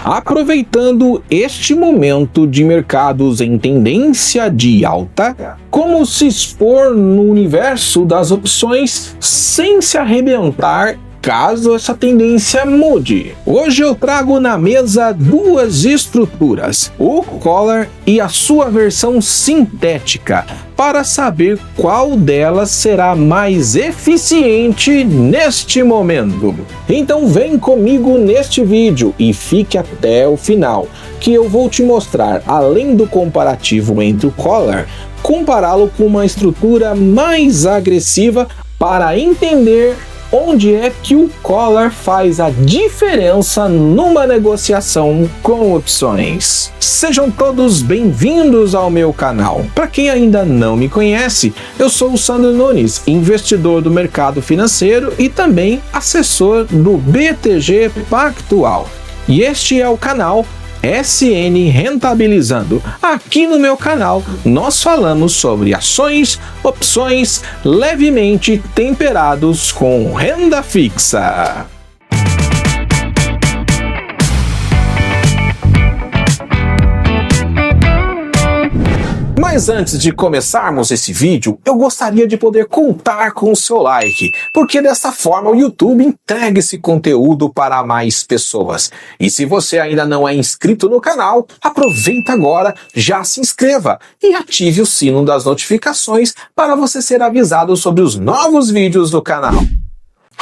Aproveitando este momento de mercados em tendência de alta, como se expor no universo das opções sem se arrebentar caso essa tendência mude. Hoje eu trago na mesa duas estruturas, o collar e a sua versão sintética, para saber qual delas será mais eficiente neste momento. Então vem comigo neste vídeo e fique até o final, que eu vou te mostrar, além do comparativo entre o collar, compará-lo com uma estrutura mais agressiva para entender onde é que o collar faz a diferença numa negociação com opções. Sejam todos bem-vindos ao meu canal. Para quem ainda não me conhece, eu sou o Sandro Nunes, investidor do mercado financeiro e também assessor do BTG Pactual. E este é o canal SN Rentabilizando. Aqui no meu canal nós falamos sobre ações, opções levemente temperados com renda fixa. Mas antes de começarmos esse vídeo, eu gostaria de poder contar com o seu like, porque dessa forma o YouTube entrega esse conteúdo para mais pessoas. E se você ainda não é inscrito no canal, aproveita agora, já se inscreva e ative o sino das notificações para você ser avisado sobre os novos vídeos do canal.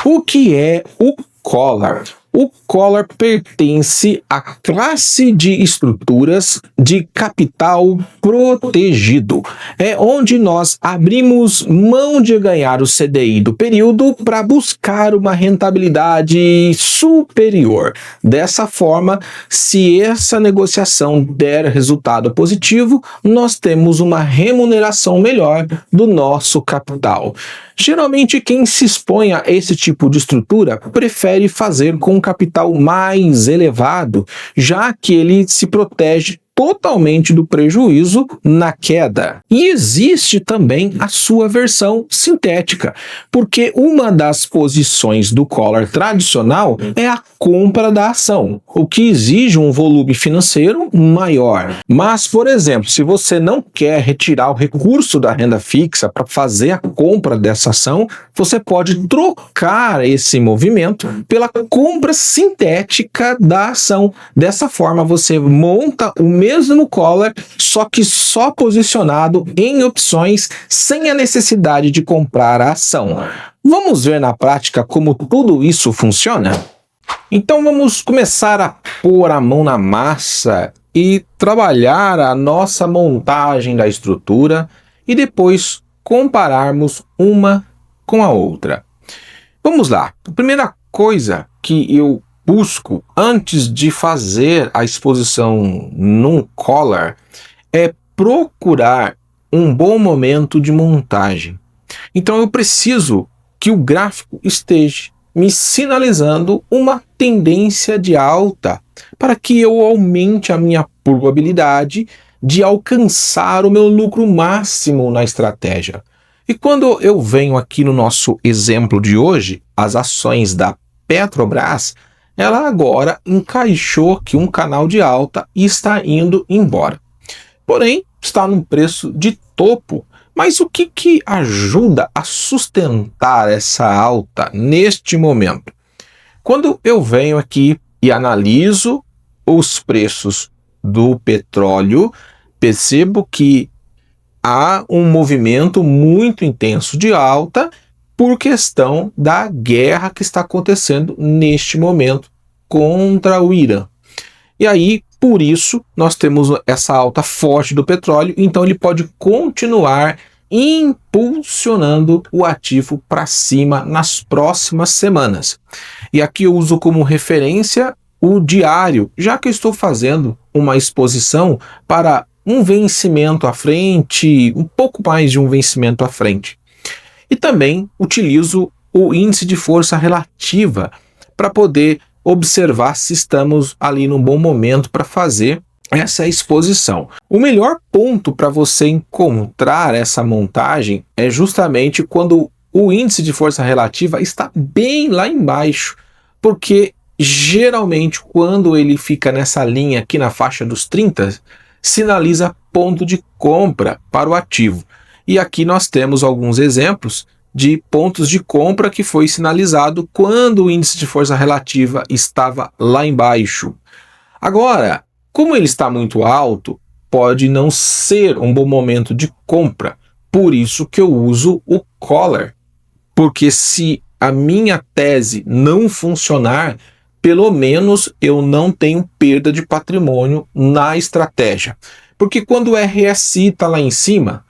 O que é o collar? O collar pertence à classe de estruturas de capital protegido. É onde nós abrimos mão de ganhar o CDI do período para buscar uma rentabilidade superior. Dessa forma, se essa negociação der resultado positivo, nós temos uma remuneração melhor do nosso capital. Geralmente, quem se expõe a esse tipo de estrutura prefere fazer com um capital mais elevado, já que ele se protege totalmente do prejuízo na queda. E existe também a sua versão sintética, porque uma das posições do collar tradicional é a compra da ação, o que exige um volume financeiro maior. Mas, por exemplo, se você não quer retirar o recurso da renda fixa para fazer a compra dessa ação, você pode trocar esse movimento pela compra sintética da ação. Dessa forma, você monta o mesmo collar, só que só posicionado em opções sem a necessidade de comprar a ação. Vamos ver na prática como tudo isso funciona? Então vamos começar a pôr a mão na massa e trabalhar a nossa montagem da estrutura e depois compararmos uma com a outra. Vamos lá. A primeira coisa que eu busco antes de fazer a exposição num collar é procurar um bom momento de montagem. Então eu preciso que o gráfico esteja me sinalizando uma tendência de alta para que eu aumente a minha probabilidade de alcançar o meu lucro máximo na estratégia. E quando eu venho aqui no nosso exemplo de hoje, as ações da Petrobras, ela agora encaixou aqui um canal de alta e está indo embora. Porém, está num preço de topo. Mas o que ajuda a sustentar essa alta neste momento? Quando eu venho aqui e analiso os preços do petróleo, percebo que há um movimento muito intenso de alta por questão da guerra que está acontecendo neste momento contra o Irã. E aí, por isso, nós temos essa alta forte do petróleo, então ele pode continuar impulsionando o ativo para cima nas próximas semanas. E aqui eu uso como referência o diário, já que eu estou fazendo uma exposição para um vencimento à frente, um pouco mais de um vencimento à frente. E também utilizo o índice de força relativa para poder observar se estamos ali num bom momento para fazer essa exposição. O melhor ponto para você encontrar essa montagem é justamente quando o índice de força relativa está bem lá embaixo, porque geralmente quando ele fica nessa linha aqui na faixa dos 30, sinaliza ponto de compra para o ativo. E aqui nós temos alguns exemplos de pontos de compra que foi sinalizado quando o índice de força relativa estava lá embaixo. Agora, como ele está muito alto, pode não ser um bom momento de compra. Por isso que eu uso o collar. Porque se a minha tese não funcionar, pelo menos eu não tenho perda de patrimônio na estratégia. Porque quando o RSI está lá em cima,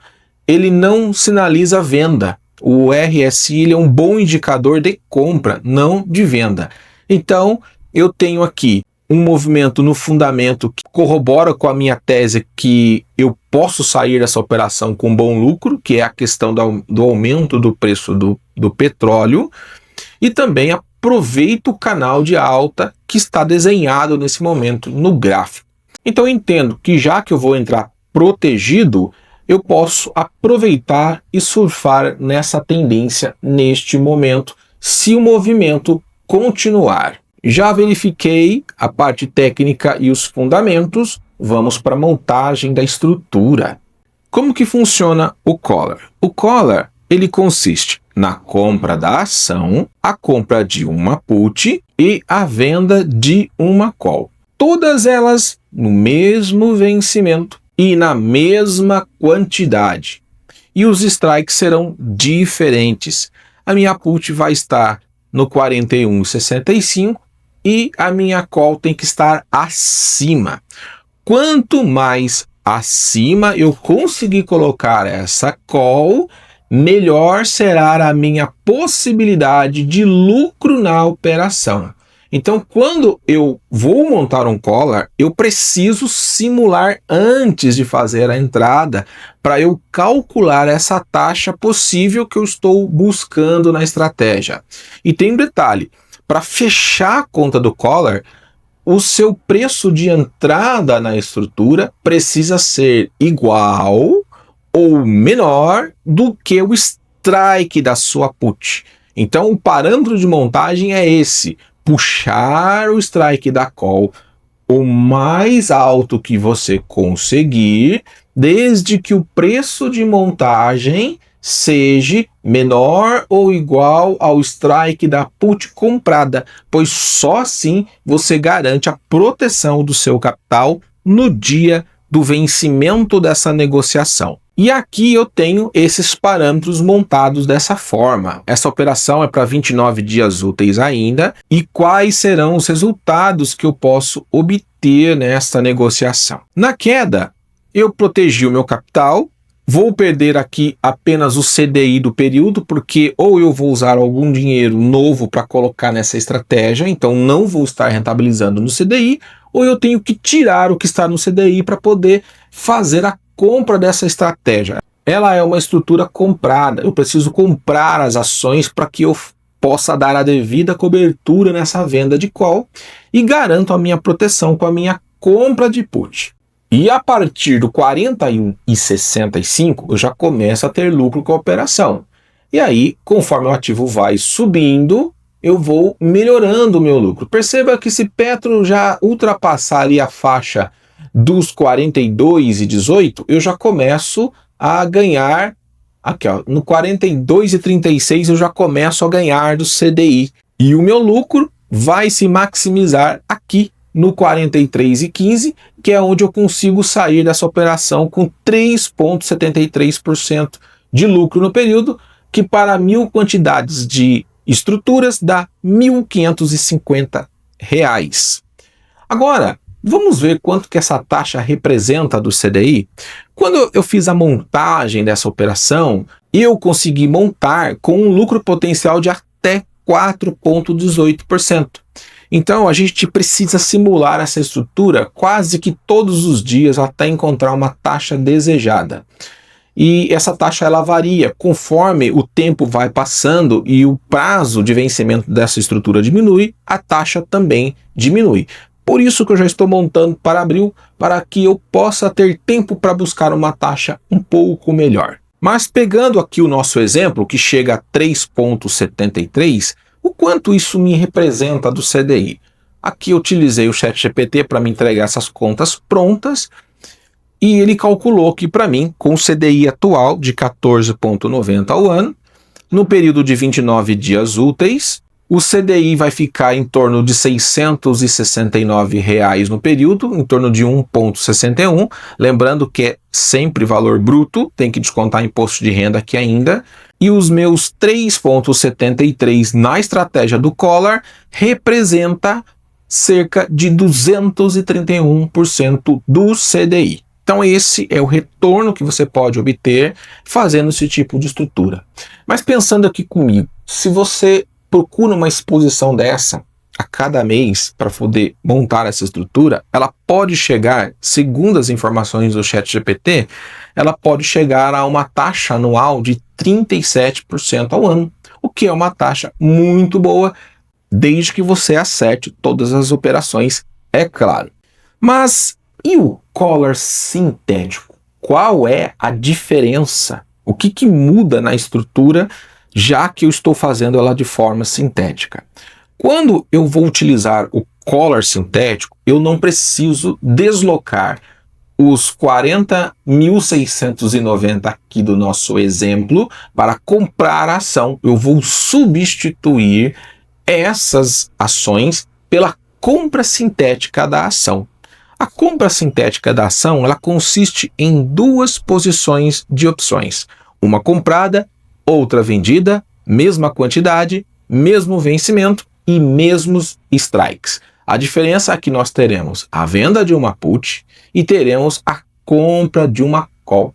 ele não sinaliza venda. O RSI ele é um bom indicador de compra, não de venda. Então, eu tenho aqui um movimento no fundamento que corrobora com a minha tese que eu posso sair dessa operação com bom lucro, que é a questão do aumento do preço do petróleo, e também aproveito o canal de alta que está desenhado nesse momento no gráfico. Então eu entendo que já que eu vou entrar protegido, eu posso aproveitar e surfar nessa tendência neste momento, se o movimento continuar. Já verifiquei a parte técnica e os fundamentos, vamos para a montagem da estrutura. Como que funciona o collar? O collar, ele consiste na compra da ação, a compra de uma put e a venda de uma call. Todas elas no mesmo vencimento e na mesma quantidade. E os strikes serão diferentes. A minha put vai estar no 41,65 e a minha call tem que estar acima. Quanto mais acima eu conseguir colocar essa call, melhor será a minha possibilidade de lucro na operação. Então, quando eu vou montar um collar, eu preciso simular antes de fazer a entrada para eu calcular essa taxa possível que eu estou buscando na estratégia. E tem um detalhe, para fechar a conta do collar, o seu preço de entrada na estrutura precisa ser igual ou menor do que o strike da sua put. Então, o parâmetro de montagem é esse: puxar o strike da call o mais alto que você conseguir, desde que o preço de montagem seja menor ou igual ao strike da put comprada, pois só assim você garante a proteção do seu capital no dia do vencimento dessa negociação. E aqui eu tenho esses parâmetros montados dessa forma. Essa operação é para 29 dias úteis ainda. E quais serão os resultados que eu posso obter nesta negociação? Na queda, eu protegi o meu capital. Vou perder aqui apenas o CDI do período, porque ou eu vou usar algum dinheiro novo para colocar nessa estratégia, então não vou estar rentabilizando no CDI, ou eu tenho que tirar o que está no CDI para poder fazer a compra dessa estratégia. Ela é uma estrutura comprada, eu preciso comprar as ações para que eu possa dar a devida cobertura nessa venda de call e garanto a minha proteção com a minha compra de put. E a partir do 41,65 eu já começo a ter lucro com a operação. E aí, conforme o ativo vai subindo, eu vou melhorando o meu lucro. Perceba que se Petro já ultrapassar ali a faixa dos 42,18, eu já começo a ganhar, aqui ó, no 42,36 eu já começo a ganhar do CDI. E o meu lucro vai se maximizar aqui no 43,15, que é onde eu consigo sair dessa operação com 3,73% de lucro no período, que para 1.000 quantidades de estruturas dá R$ 1.550. Agora, vamos ver quanto que essa taxa representa do CDI? Quando eu fiz a montagem dessa operação, eu consegui montar com um lucro potencial de até 4,18%. Então, a gente precisa simular essa estrutura quase que todos os dias até encontrar uma taxa desejada. E essa taxa ela varia conforme o tempo vai passando e o prazo de vencimento dessa estrutura diminui, a taxa também diminui. Por isso que eu já estou montando para abril, para que eu possa ter tempo para buscar uma taxa um pouco melhor. Mas pegando aqui o nosso exemplo, que chega a 3,73, o quanto isso me representa do CDI? Aqui eu utilizei o ChatGPT para me entregar essas contas prontas e ele calculou que para mim, com o CDI atual de 14,90 ao ano, no período de 29 dias úteis, o CDI vai ficar em torno de R$ 669 no período, em torno de 1,61. Lembrando que é sempre valor bruto, tem que descontar imposto de renda aqui ainda. E os meus 3,73 na estratégia do Collar representa cerca de 231% do CDI. Então esse é o retorno que você pode obter fazendo esse tipo de estrutura. Mas pensando aqui comigo, se você procura uma exposição dessa a cada mês para poder montar essa estrutura, ela pode chegar, segundo as informações do ChatGPT, ela pode chegar a uma taxa anual de 37% ao ano, o que é uma taxa muito boa, desde que você acerte todas as operações, é claro. Mas e o Collar sintético? Qual é a diferença? O que muda na estrutura, já que eu estou fazendo ela de forma sintética? Quando eu vou utilizar o Collar sintético, eu não preciso deslocar os 40.690 aqui do nosso exemplo para comprar a ação. Eu vou substituir essas ações pela compra sintética da ação. A compra sintética da ação, ela consiste em duas posições de opções. Uma comprada, outra vendida, mesma quantidade, mesmo vencimento e mesmos strikes. A diferença é que nós teremos a venda de uma put e teremos a compra de uma call.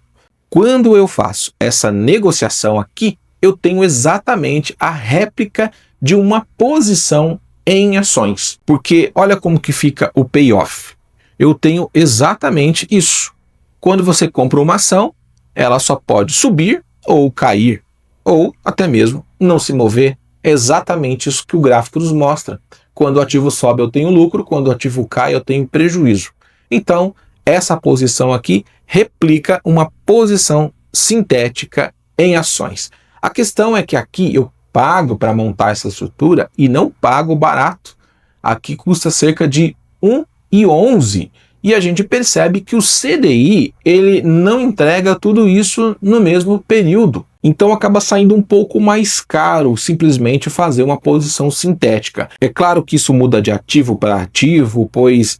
Quando eu faço essa negociação aqui, eu tenho exatamente a réplica de uma posição em ações. Porque olha como que fica o payoff. Eu tenho exatamente isso. Quando você compra uma ação, ela só pode subir ou cair, ou até mesmo não se mover. É exatamente isso que o gráfico nos mostra. Quando o ativo sobe, eu tenho lucro, quando o ativo cai, eu tenho prejuízo. Então, essa posição aqui replica uma posição sintética em ações. A questão é que aqui eu pago para montar essa estrutura e não pago barato. Aqui custa cerca de 1,11 e a gente percebe que o CDI ele não entrega tudo isso no mesmo período. Então acaba saindo um pouco mais caro simplesmente fazer uma posição sintética. É claro que isso muda de ativo para ativo, pois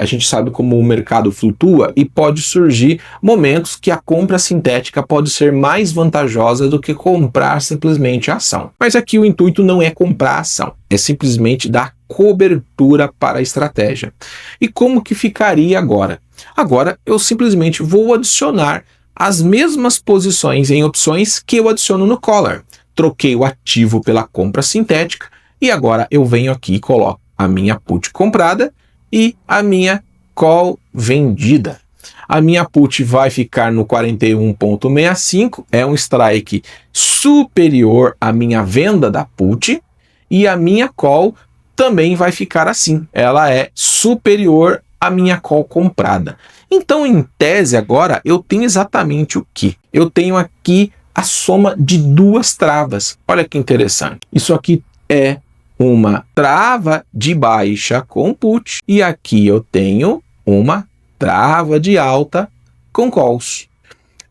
a gente sabe como o mercado flutua e pode surgir momentos que a compra sintética pode ser mais vantajosa do que comprar simplesmente a ação. Mas aqui o intuito não é comprar a ação, é simplesmente dar cobertura para a estratégia. E como que ficaria agora? Agora eu simplesmente vou adicionar as mesmas posições em opções que eu adiciono no Collar. Troquei o ativo pela compra sintética e agora eu venho aqui e coloco a minha put comprada e a minha call vendida. A minha put vai ficar no 41,65, é um strike superior à minha venda da put, e a minha call também vai ficar assim, ela é superior à minha call comprada. Então, em tese, agora, eu tenho exatamente o que? Eu tenho aqui a soma de duas travas. Olha que interessante. Isso aqui é uma trava de baixa com put e aqui eu tenho uma trava de alta com calls.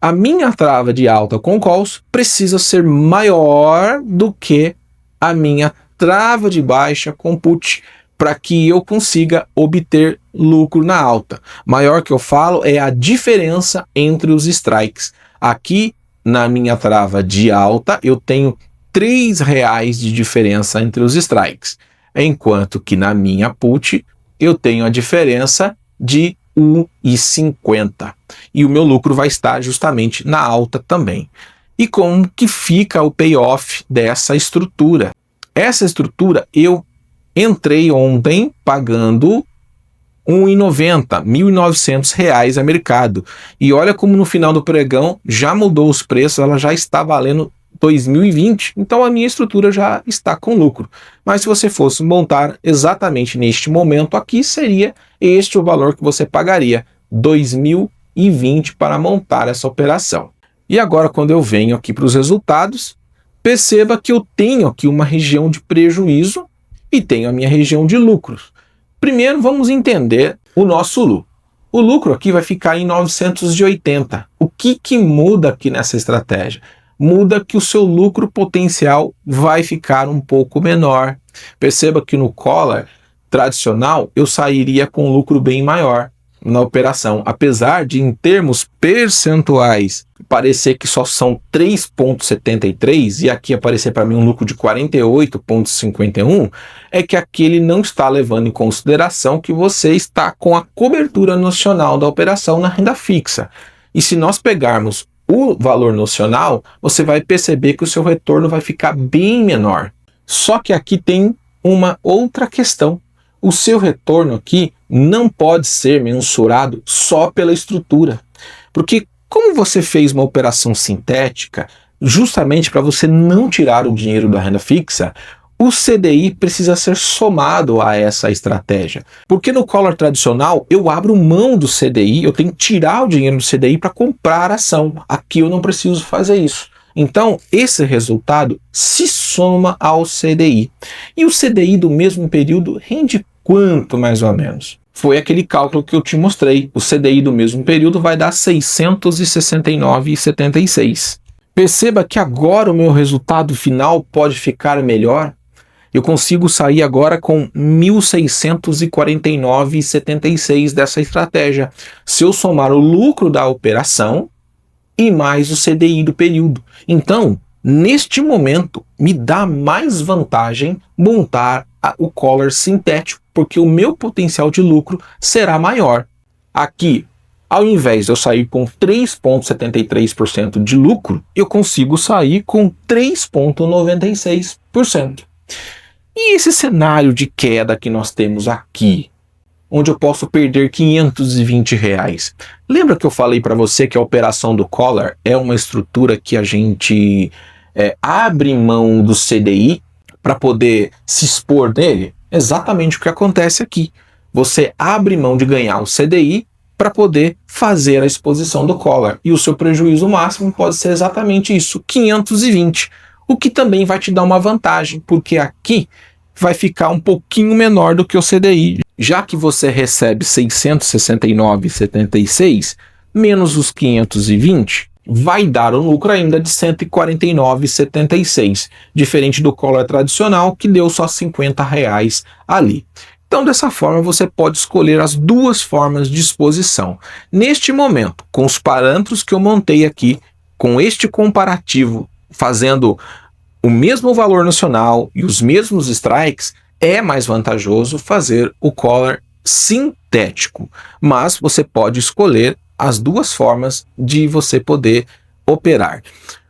A minha trava de alta com calls precisa ser maior do que a minha trava de baixa com put, para que eu consiga obter lucro na alta. Maior que eu falo é a diferença entre os strikes. Aqui na minha trava de alta eu tenho R$3 de diferença entre os strikes, enquanto que na minha put eu tenho a diferença de 1,50 e o meu lucro vai estar justamente na alta também. E como que fica o payoff dessa estrutura? Essa estrutura eu entrei ontem pagando R$1,90, R$1.900 a mercado. E olha como no final do pregão já mudou os preços, ela já está valendo 2020, então a minha estrutura já está com lucro. Mas se você fosse montar exatamente neste momento aqui, seria este o valor que você pagaria, 2020 para montar essa operação. E agora quando eu venho aqui para os resultados, perceba que eu tenho aqui uma região de prejuízo e tenho a minha região de lucros. Primeiro, vamos entender o nosso lucro. O lucro aqui vai ficar em 980. O que muda aqui nessa estratégia? Muda que o seu lucro potencial vai ficar um pouco menor. Perceba que no collar tradicional eu sairia com um lucro bem maior na operação, apesar de em termos percentuais parecer que só são 3,73 e aqui aparecer para mim um lucro de 48,51, é que aqui ele não está levando em consideração que você está com a cobertura nocional da operação na renda fixa. E se nós pegarmos o valor nocional, você vai perceber que o seu retorno vai ficar bem menor. Só que aqui tem uma outra questão. O seu retorno aqui não pode ser mensurado só pela estrutura. Porque como você fez uma operação sintética, justamente para você não tirar o dinheiro da renda fixa, o CDI precisa ser somado a essa estratégia. Porque no collar tradicional, eu abro mão do CDI, eu tenho que tirar o dinheiro do CDI para comprar a ação. Aqui eu não preciso fazer isso. Então, esse resultado se soma ao CDI. E o CDI do mesmo período rende quanto, mais ou menos? Foi aquele cálculo que eu te mostrei. O CDI do mesmo período vai dar 669,76. Perceba que agora o meu resultado final pode ficar melhor. Eu consigo sair agora com 1.649,76 dessa estratégia. Se eu somar o lucro da operação e mais o CDI do período. Então, neste momento, me dá mais vantagem montar o collar sintético, porque o meu potencial de lucro será maior. Aqui, ao invés de eu sair com 3,73% de lucro, eu consigo sair com 3,96%. E esse cenário de queda que nós temos aqui, onde eu posso perder R$520. Lembra que eu falei para você que a operação do collar é uma estrutura que a gente abre mão do CDI para poder se expor nele? Exatamente o que acontece aqui. Você abre mão de ganhar o CDI para poder fazer a exposição do collar. E o seu prejuízo máximo pode ser exatamente isso, 520. O que também vai te dar uma vantagem, porque aqui vai ficar um pouquinho menor do que o CDI. Já que você recebe 669,76 menos os 520, vai dar um lucro ainda de 149,76, diferente do collar tradicional que deu só R$50 ali. Então, dessa forma, você pode escolher as duas formas de exposição. Neste momento, com os parâmetros que eu montei aqui, com este comparativo, fazendo o mesmo valor nocional e os mesmos strikes, é mais vantajoso fazer o collar sintético. Mas você pode escolher as duas formas de você poder operar.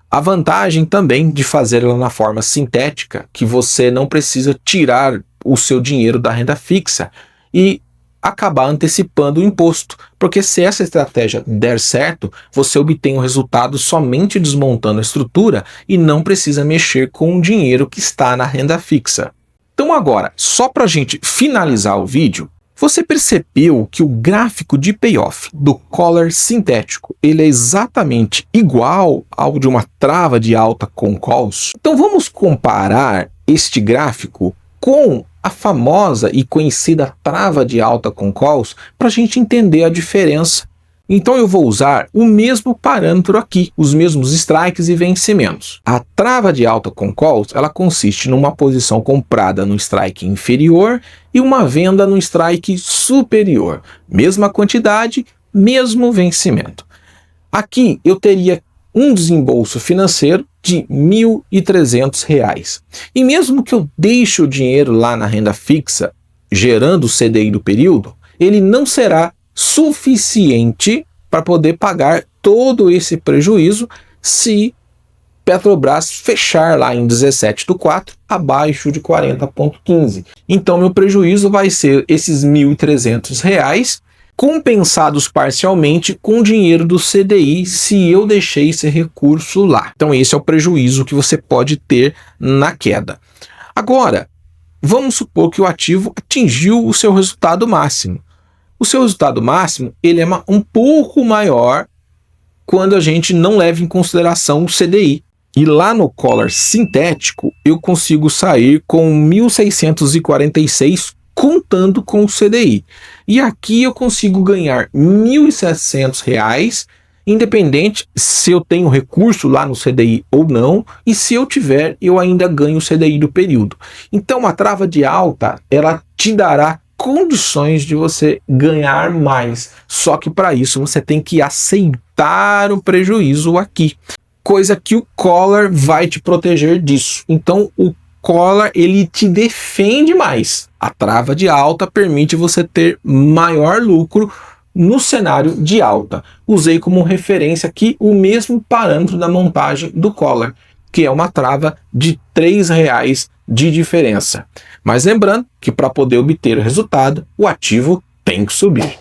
A vantagem também de fazer ela na forma sintética, que você não precisa tirar o seu dinheiro da renda fixa e acabar antecipando o imposto, porque se essa estratégia der certo, você obtém o resultado somente desmontando a estrutura e não precisa mexer com o dinheiro que está na renda fixa. Então agora, só para a gente finalizar o vídeo, você percebeu que o gráfico de payoff do collar sintético ele é exatamente igual ao de uma trava de alta com calls? Então vamos comparar este gráfico com a famosa e conhecida trava de alta com calls para a gente entender a diferença. Então eu vou usar o mesmo parâmetro aqui, os mesmos strikes e vencimentos. A trava de alta com calls, ela consiste numa posição comprada no strike inferior e uma venda no strike superior. Mesma quantidade, mesmo vencimento. Aqui eu teria um desembolso financeiro de R$ 1.300. E mesmo que eu deixe o dinheiro lá na renda fixa, gerando o CDI do período, ele não será suficiente para poder pagar todo esse prejuízo se Petrobras fechar lá em 17/4 abaixo de 40,15. Então meu prejuízo vai ser esses R$ 1.300 compensados parcialmente com o dinheiro do CDI se eu deixei esse recurso lá. Então esse é o prejuízo que você pode ter na queda. Agora, vamos supor que o ativo atingiu o seu resultado máximo. O seu resultado máximo ele é um pouco maior quando a gente não leva em consideração o CDI. E lá no collar sintético eu consigo sair com 1.646 contando com o CDI. E aqui eu consigo ganhar R$ 1.700, independente se eu tenho recurso lá no CDI ou não, e se eu tiver, eu ainda ganho o CDI do período. Então a trava de alta, ela te dará condições de você ganhar mais, só que para isso você tem que aceitar o prejuízo aqui, coisa que o collar vai te proteger disso. Então o collar, ele te defende mais. A trava de alta permite você ter maior lucro no cenário de alta. Usei como referência aqui o mesmo parâmetro da montagem do collar, que é uma trava de R$ 3 de diferença. Mas lembrando que para poder obter o resultado, o ativo tem que subir.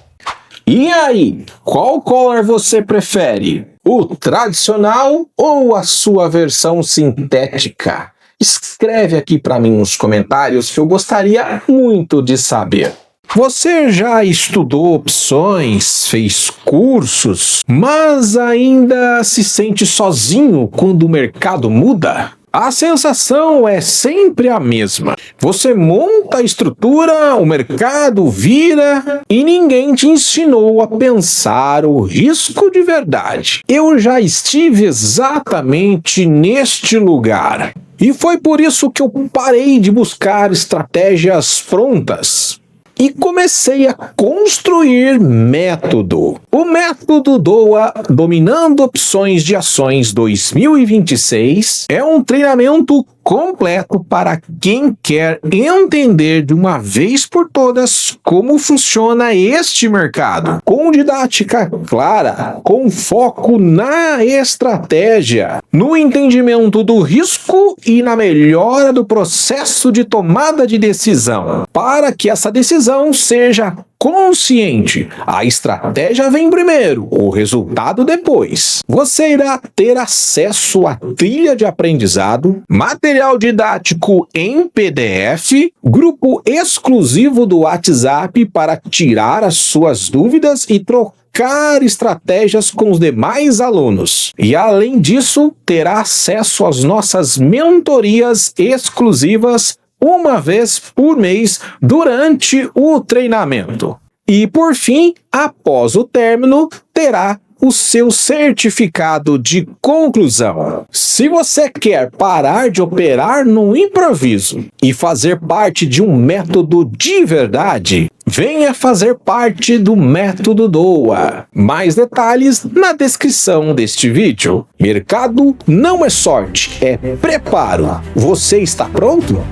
E aí, qual collar você prefere? O tradicional ou a sua versão sintética? Escreve aqui para mim nos comentários que eu gostaria muito de saber. Você já estudou opções, fez cursos, mas ainda se sente sozinho quando o mercado muda? A sensação é sempre a mesma. Você monta a estrutura, o mercado vira e ninguém te ensinou a pensar o risco de verdade. Eu já estive exatamente neste lugar. E foi por isso que eu parei de buscar estratégias prontas e comecei a construir método. O método DOA Dominando Opções de Ações 2026 é um treinamento completo para quem quer entender de uma vez por todas como funciona este mercado, com didática clara, com foco na estratégia, no entendimento do risco e na melhora do processo de tomada de decisão, para que essa decisão seja consciente. A estratégia vem primeiro, o resultado depois. Você irá ter acesso à trilha de aprendizado, material didático em PDF, grupo exclusivo do WhatsApp para tirar as suas dúvidas e trocar estratégias com os demais alunos. E além disso, terá acesso às nossas mentorias exclusivas uma vez por mês durante o treinamento. E por fim, após o término, terá o seu certificado de conclusão. Se você quer parar de operar no improviso e fazer parte de um método de verdade, venha fazer parte do método DOA. Mais detalhes na descrição deste vídeo. Mercado não é sorte, é preparo. Você está pronto?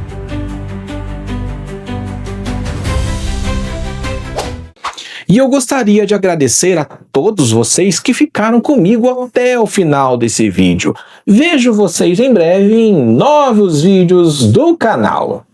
E eu gostaria de agradecer a todos vocês que ficaram comigo até o final desse vídeo. Vejo vocês em breve em novos vídeos do canal.